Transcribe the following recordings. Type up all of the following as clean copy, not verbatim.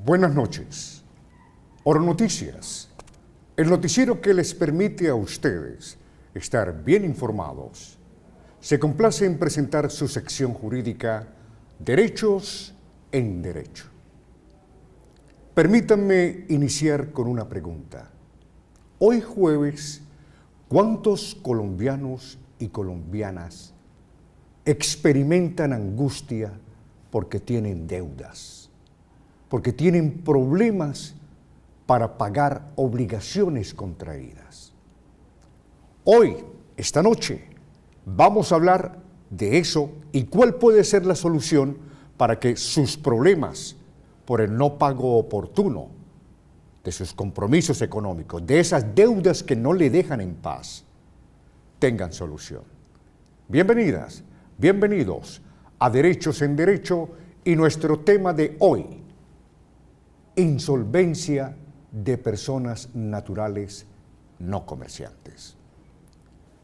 Buenas noches. Oro Noticias, el noticiero que les permite a ustedes estar bien informados, se complace en presentar su sección jurídica Derechos en Derecho. Permítanme iniciar con una pregunta. Hoy jueves, ¿cuántos colombianos y colombianas experimentan angustia porque tienen deudas, porque tienen problemas para pagar obligaciones contraídas? Hoy, esta noche, vamos a hablar de eso y cuál puede ser la solución para que sus problemas por el no pago oportuno de sus compromisos económicos, de esas deudas que no le dejan en paz, tengan solución. Bienvenidas, bienvenidos a Derechos en Derecho y nuestro tema de hoy, insolvencia de personas naturales no comerciantes.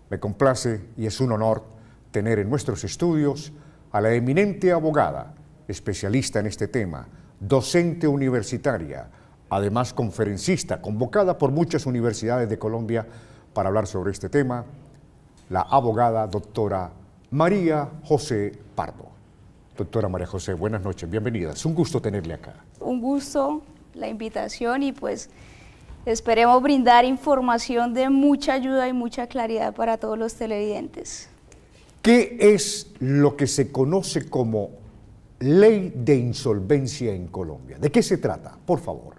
Me complace y es un honor tener en nuestros estudios a la eminente abogada, especialista en este tema, docente universitaria, además conferencista, convocada por muchas universidades de Colombia para hablar sobre este tema, la abogada doctora María José Pardo. Doctora María José, buenas noches, bienvenida. Es un gusto tenerle acá. Un gusto la invitación y pues esperemos brindar información de mucha ayuda y mucha claridad para todos los televidentes. ¿Qué es lo que se conoce como ley de insolvencia en Colombia? ¿De qué se trata? Por favor.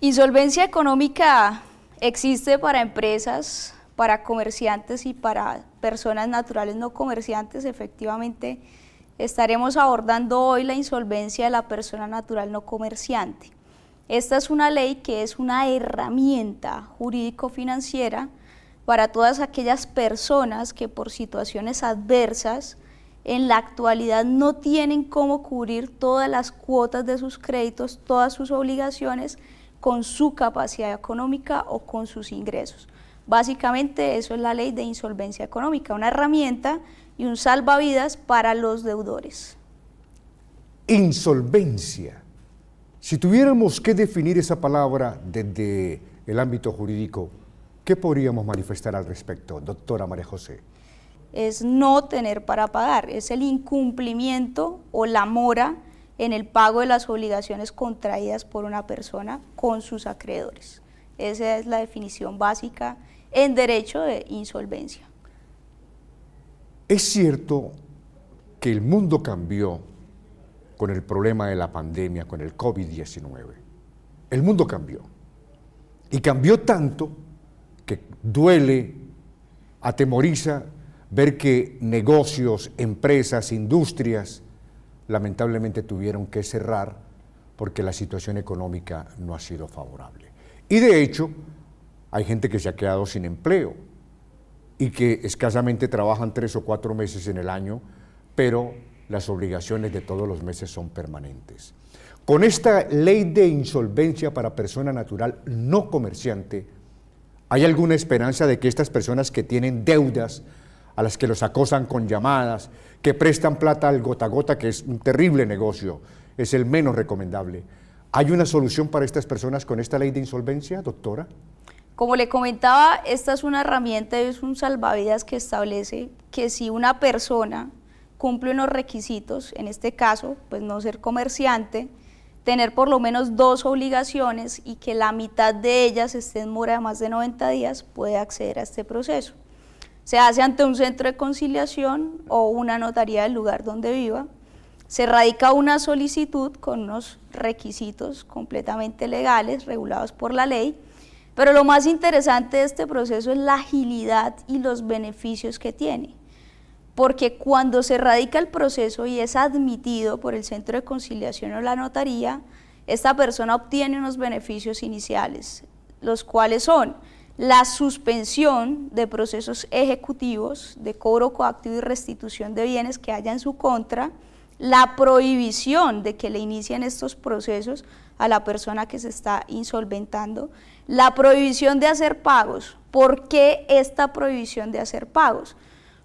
Insolvencia económica existe para empresas, para comerciantes y para personas naturales no comerciantes. Efectivamente, estaremos abordando hoy la insolvencia de la persona natural no comerciante. Esta es una ley que es una herramienta jurídico-financiera para todas aquellas personas que por situaciones adversas en la actualidad no tienen cómo cubrir todas las cuotas de sus créditos, todas sus obligaciones con su capacidad económica o con sus ingresos. Básicamente eso es la ley de insolvencia económica, una herramienta y un salvavidas para los deudores. Insolvencia. Si tuviéramos que definir esa palabra desde el ámbito jurídico, ¿qué podríamos manifestar al respecto, doctora María José? Es no tener para pagar, es el incumplimiento o la mora en el pago de las obligaciones contraídas por una persona con sus acreedores. Esa es la definición básica en derecho de insolvencia. Es cierto que el mundo cambió con el problema de la pandemia, con el COVID-19. El mundo cambió. Y cambió tanto que duele, atemoriza ver que negocios, empresas, industrias, lamentablemente tuvieron que cerrar porque la situación económica no ha sido favorable. Y de hecho, hay gente que se ha quedado sin empleo y que escasamente trabajan 3 o 4 meses en el año, pero las obligaciones de todos los meses son permanentes. Con esta ley de insolvencia para persona natural no comerciante, ¿hay alguna esperanza de que estas personas que tienen deudas, a las que los acosan con llamadas, que prestan plata al gota a gota, que es un terrible negocio, es el menos recomendable, ¿hay una solución para estas personas con esta ley de insolvencia, doctora? Como le comentaba, esta es una herramienta, es un salvavidas que establece que si una persona cumple unos requisitos, en este caso, pues no ser comerciante, tener por lo menos 2 obligaciones y que la mitad de ellas esté en mora de más de 90 días, puede acceder a este proceso. Se hace ante un centro de conciliación o una notaría del lugar donde viva, se radica una solicitud con unos requisitos completamente legales, regulados por la ley, pero lo más interesante de este proceso es la agilidad y los beneficios que tiene, porque cuando se radica el proceso y es admitido por el centro de conciliación o la notaría, esta persona obtiene unos beneficios iniciales, los cuales son la suspensión de procesos ejecutivos de cobro coactivo y restitución de bienes que haya en su contra, la prohibición de que le inicien estos procesos a la persona que se está insolventando, la prohibición de hacer pagos. ¿Por qué esta prohibición de hacer pagos?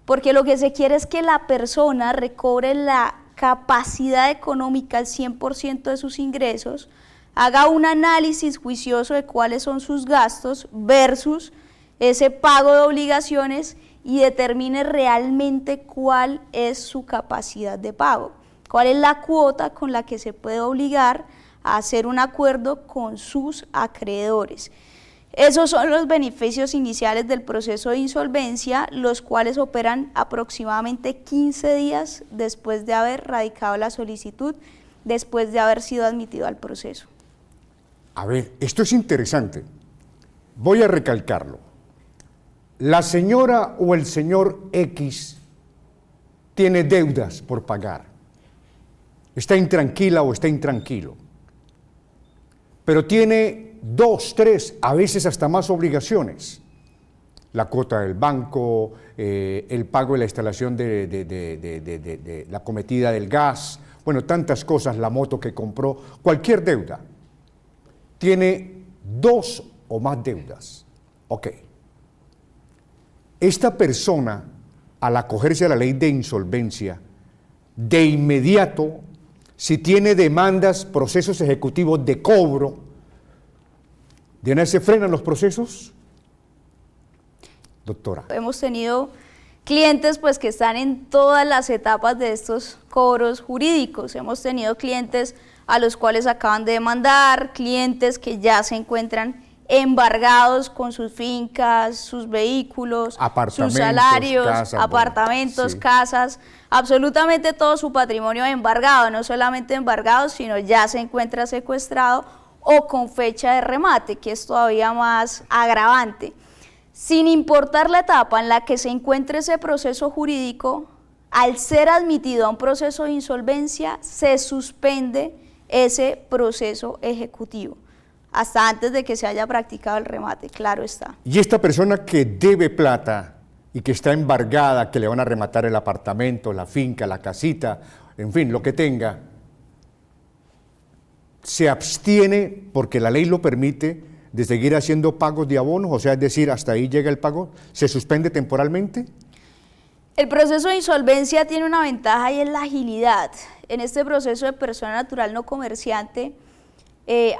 Porque lo que se quiere es que la persona recobre la capacidad económica al 100% de sus ingresos, haga un análisis juicioso de cuáles son sus gastos versus ese pago de obligaciones y determine realmente cuál es su capacidad de pago, cuál es la cuota con la que se puede obligar a hacer un acuerdo con sus acreedores. Esos son los beneficios iniciales del proceso de insolvencia, los cuales operan aproximadamente 15 días después de haber radicado la solicitud, después de haber sido admitido al proceso. A ver, esto es interesante. Voy a recalcarlo. La señora o el señor X tiene deudas por pagar. Está intranquila o está intranquilo. Pero tiene 2, 3, a veces hasta más obligaciones. La cuota del banco, el pago de la instalación de la cometida del gas, bueno, tantas cosas, la moto que compró, cualquier deuda. Tiene 2 o más deudas. Ok. Esta persona, al acogerse a la ley de insolvencia, de inmediato, si tiene demandas, procesos ejecutivos de cobro, ¿de una vez se frenan los procesos? Doctora. Hemos tenido clientes pues que están en todas las etapas de estos cobros jurídicos. Hemos tenido clientes a los cuales acaban de demandar, clientes que ya se encuentran embargados con sus fincas, sus vehículos, sus salarios, casas, apartamentos, sí, casas, absolutamente todo su patrimonio embargado, no solamente embargado, sino ya se encuentra secuestrado o con fecha de remate, que es todavía más agravante. Sin importar la etapa en la que se encuentre ese proceso jurídico, al ser admitido a un proceso de insolvencia, se suspende ese proceso ejecutivo, hasta antes de que se haya practicado el remate, claro está. Y esta persona que debe plata y que está embargada, que le van a rematar el apartamento, la finca, la casita, en fin, lo que tenga, se abstiene porque la ley lo permite de seguir haciendo pagos de abonos, o sea, es decir, hasta ahí llega el pago, ¿se suspende temporalmente? El proceso de insolvencia tiene una ventaja y es la agilidad. En este proceso de persona natural no comerciante,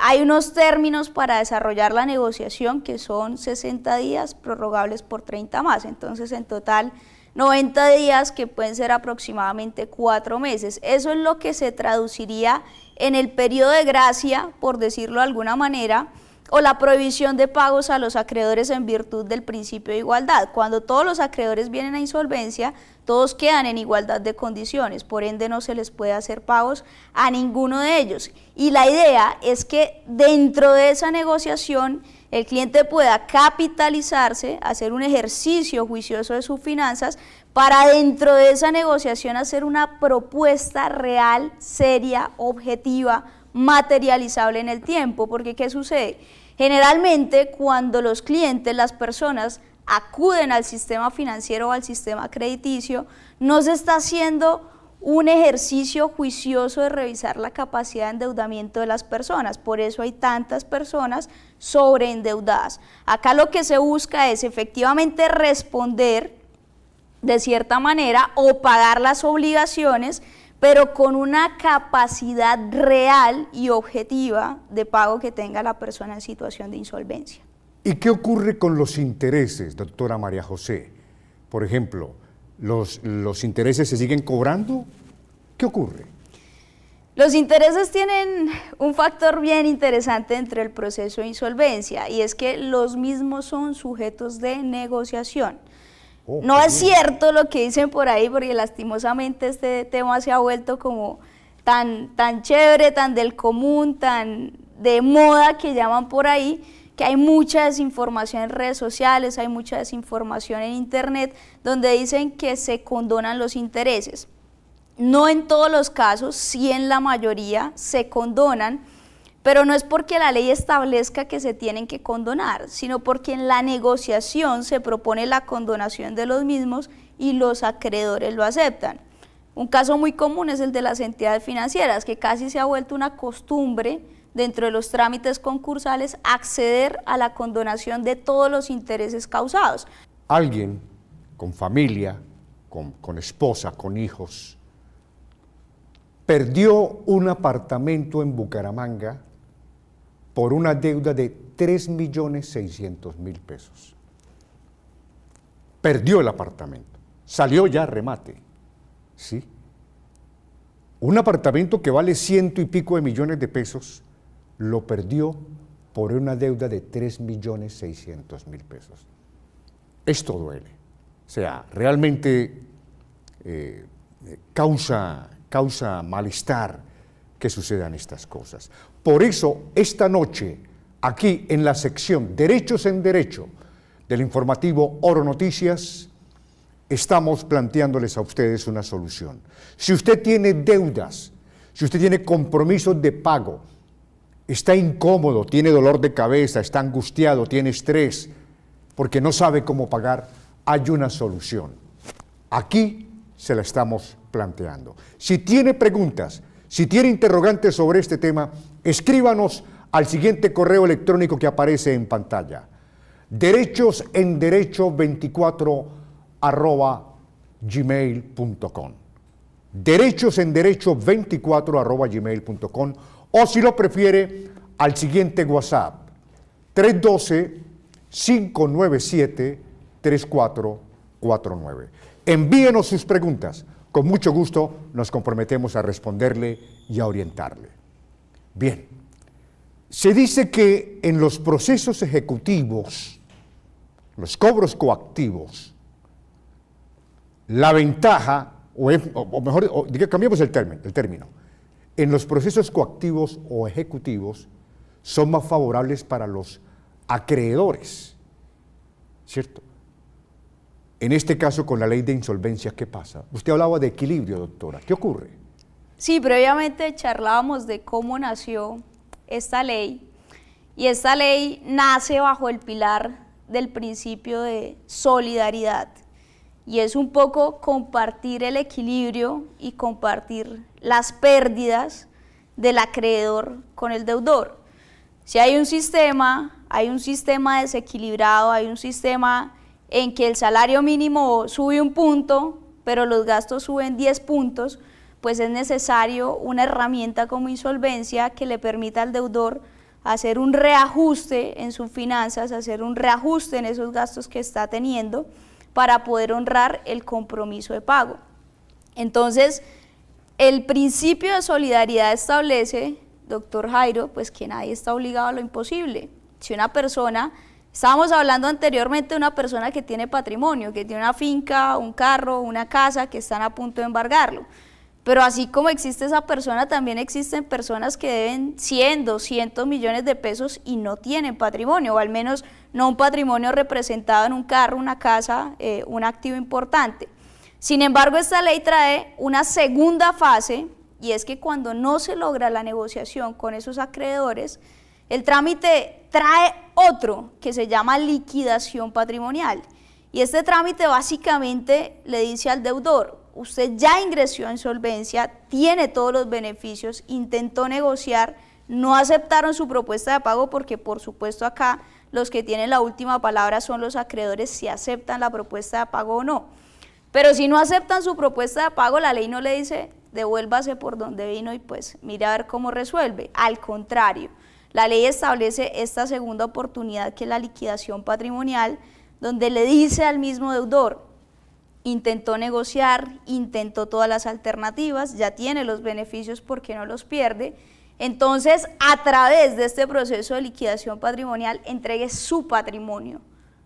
hay unos términos para desarrollar la negociación que son 60 días prorrogables por 30 más, entonces en total 90 días que pueden ser aproximadamente 4 meses. Eso es lo que se traduciría en el periodo de gracia, por decirlo de alguna manera, o la prohibición de pagos a los acreedores en virtud del principio de igualdad. Cuando todos los acreedores vienen a insolvencia, todos quedan en igualdad de condiciones, por ende no se les puede hacer pagos a ninguno de ellos. Y la idea es que dentro de esa negociación el cliente pueda capitalizarse, hacer un ejercicio juicioso de sus finanzas, para dentro de esa negociación hacer una propuesta real, seria, objetiva, materializable en el tiempo, porque ¿qué sucede? Generalmente cuando los clientes, las personas acuden al sistema financiero o al sistema crediticio, no se está haciendo un ejercicio juicioso de revisar la capacidad de endeudamiento de las personas, por eso hay tantas personas sobreendeudadas. Acá lo que se busca es efectivamente responder de cierta manera o pagar las obligaciones, pero con una capacidad real y objetiva de pago que tenga la persona en situación de insolvencia. ¿Y qué ocurre con los intereses, doctora María José? Por ejemplo, ¿los intereses se siguen cobrando? ¿Qué ocurre? Los intereses tienen un factor bien interesante dentro del proceso de insolvencia, y es que los mismos son sujetos de negociación. No es cierto lo que dicen por ahí, porque lastimosamente este tema se ha vuelto como tan chévere, tan del común, tan de moda que llaman por ahí, que hay mucha desinformación en redes sociales, hay mucha desinformación en internet, donde dicen que se condonan los intereses. No en todos los casos, sí en la mayoría se condonan, pero no es porque la ley establezca que se tienen que condonar, sino porque en la negociación se propone la condonación de los mismos y los acreedores lo aceptan. Un caso muy común es el de las entidades financieras, que casi se ha vuelto una costumbre dentro de los trámites concursales acceder a la condonación de todos los intereses causados. Alguien con familia, con esposa, con hijos, perdió un apartamento en Bucaramanga por una deuda de 3.600.000 pesos. Perdió el apartamento, salió ya a remate, ¿sí? Un apartamento que vale 100 y pico de millones de pesos, lo perdió por una deuda de 3.600.000 pesos. Esto duele, o sea, realmente causa malestar que sucedan estas cosas. Por eso, esta noche, aquí en la sección Derechos en Derecho del informativo Oro Noticias, estamos planteándoles a ustedes una solución. Si usted tiene deudas, si usted tiene compromisos de pago, está incómodo, tiene dolor de cabeza, está angustiado, tiene estrés, porque no sabe cómo pagar, hay una solución. Aquí se la estamos planteando. Si tiene preguntas, si tiene interrogantes sobre este tema, escríbanos al siguiente correo electrónico que aparece en pantalla: derechosenderecho24@gmail.com. derechosenderecho24@gmail.com, o si lo prefiere, al siguiente WhatsApp: 312-597-3449. Envíenos sus preguntas. Con mucho gusto nos comprometemos a responderle y a orientarle. Bien, se dice que en los procesos ejecutivos, los cobros coactivos, la ventaja, cambiemos el término, en los procesos coactivos o ejecutivos son más favorables para los acreedores, ¿cierto? En este caso, con la ley de insolvencia, ¿qué pasa? Usted hablaba de equilibrio, doctora. ¿Qué ocurre? Sí, previamente charlábamos de cómo nació esta ley, y esta ley nace bajo el pilar del principio de solidaridad, y es un poco compartir el equilibrio y compartir las pérdidas del acreedor con el deudor. Si hay un sistema desequilibrado, hay un sistema en que el salario mínimo sube 1 punto, pero los gastos suben 10 puntos, pues es necesario una herramienta como insolvencia que le permita al deudor hacer un reajuste en sus finanzas, hacer un reajuste en esos gastos que está teniendo para poder honrar el compromiso de pago. Entonces, el principio de solidaridad establece, doctor Jairo, pues que nadie está obligado a lo imposible. Si una persona, estábamos hablando anteriormente de una persona que tiene patrimonio, que tiene una finca, un carro, una casa, que están a punto de embargarlo. Pero así como existe esa persona, también existen personas que deben 100, 200 millones de pesos y no tienen patrimonio, o al menos no un patrimonio representado en un carro, una casa, un activo importante. Sin embargo, esta ley trae una segunda fase, y es que cuando no se logra la negociación con esos acreedores, el trámite trae otro que se llama liquidación patrimonial. Y este trámite básicamente le dice al deudor: usted ya ingresó a insolvencia, tiene todos los beneficios, intentó negociar, no aceptaron su propuesta de pago, porque por supuesto acá los que tienen la última palabra son los acreedores, si aceptan la propuesta de pago o no. Pero si no aceptan su propuesta de pago, la ley no le dice devuélvase por donde vino y pues mire a ver cómo resuelve. Al contrario, la ley establece esta segunda oportunidad, que es la liquidación patrimonial, donde le dice al mismo deudor: intentó negociar, intentó todas las alternativas, ya tiene los beneficios, porque no los pierde. Entonces, a través de este proceso de liquidación patrimonial, entregue su patrimonio.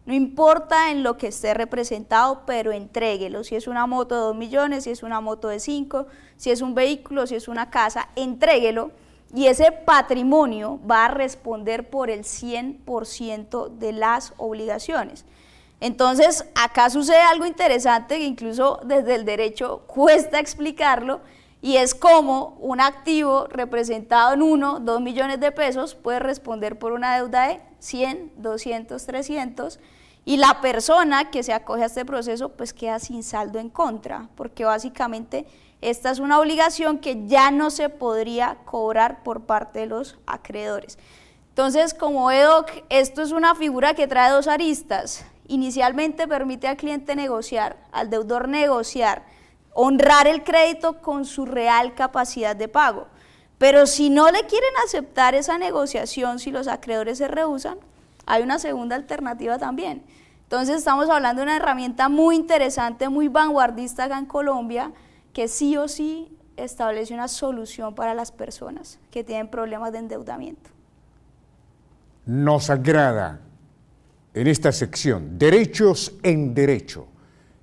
No importa en lo que esté representado, pero entréguelo. Si es una moto de 2 millones, si es una moto de 5, si es un vehículo, si es una casa, entréguelo. Y ese patrimonio va a responder por el 100% de las obligaciones. Entonces, acá sucede algo interesante que incluso desde el derecho cuesta explicarlo, y es cómo un activo representado en 1, 2 millones de pesos puede responder por una deuda de 100, 200, 300, y la persona que se acoge a este proceso pues queda sin saldo en contra, porque básicamente esta es una obligación que ya no se podría cobrar por parte de los acreedores. Entonces, como ve, doc, esto es una figura que trae 2 aristas. Inicialmente permite al cliente negociar, al deudor negociar, honrar el crédito con su real capacidad de pago. Pero si no le quieren aceptar esa negociación, si los acreedores se rehúsan, hay una segunda alternativa también. Entonces estamos hablando de una herramienta muy interesante, muy vanguardista acá en Colombia, que sí o sí establece una solución para las personas que tienen problemas de endeudamiento. Nos agrada en esta sección, Derechos en Derecho,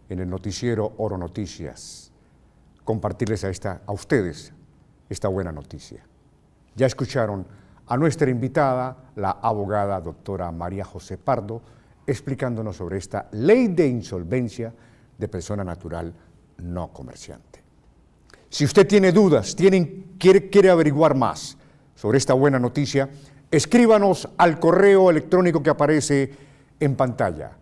en el noticiero Oro Noticias, compartirles a ustedes esta buena noticia. Ya escucharon a nuestra invitada, la abogada doctora María José Pardo, explicándonos sobre esta ley de insolvencia de persona natural no comerciante. Si usted tiene dudas, quiere averiguar más sobre esta buena noticia, escríbanos al correo electrónico que aparece en pantalla,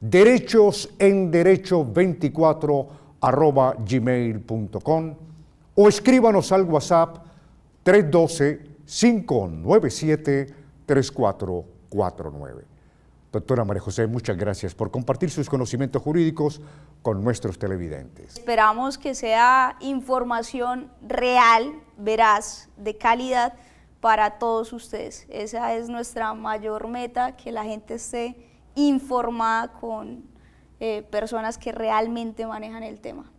derechosenderecho24@gmail.com, o escríbanos al WhatsApp 312-597-3449. Doctora María José, muchas gracias por compartir sus conocimientos jurídicos con nuestros televidentes. Esperamos que sea información real, veraz, de calidad para todos ustedes. Esa es nuestra mayor meta, que la gente esté informada con personas que realmente manejan el tema.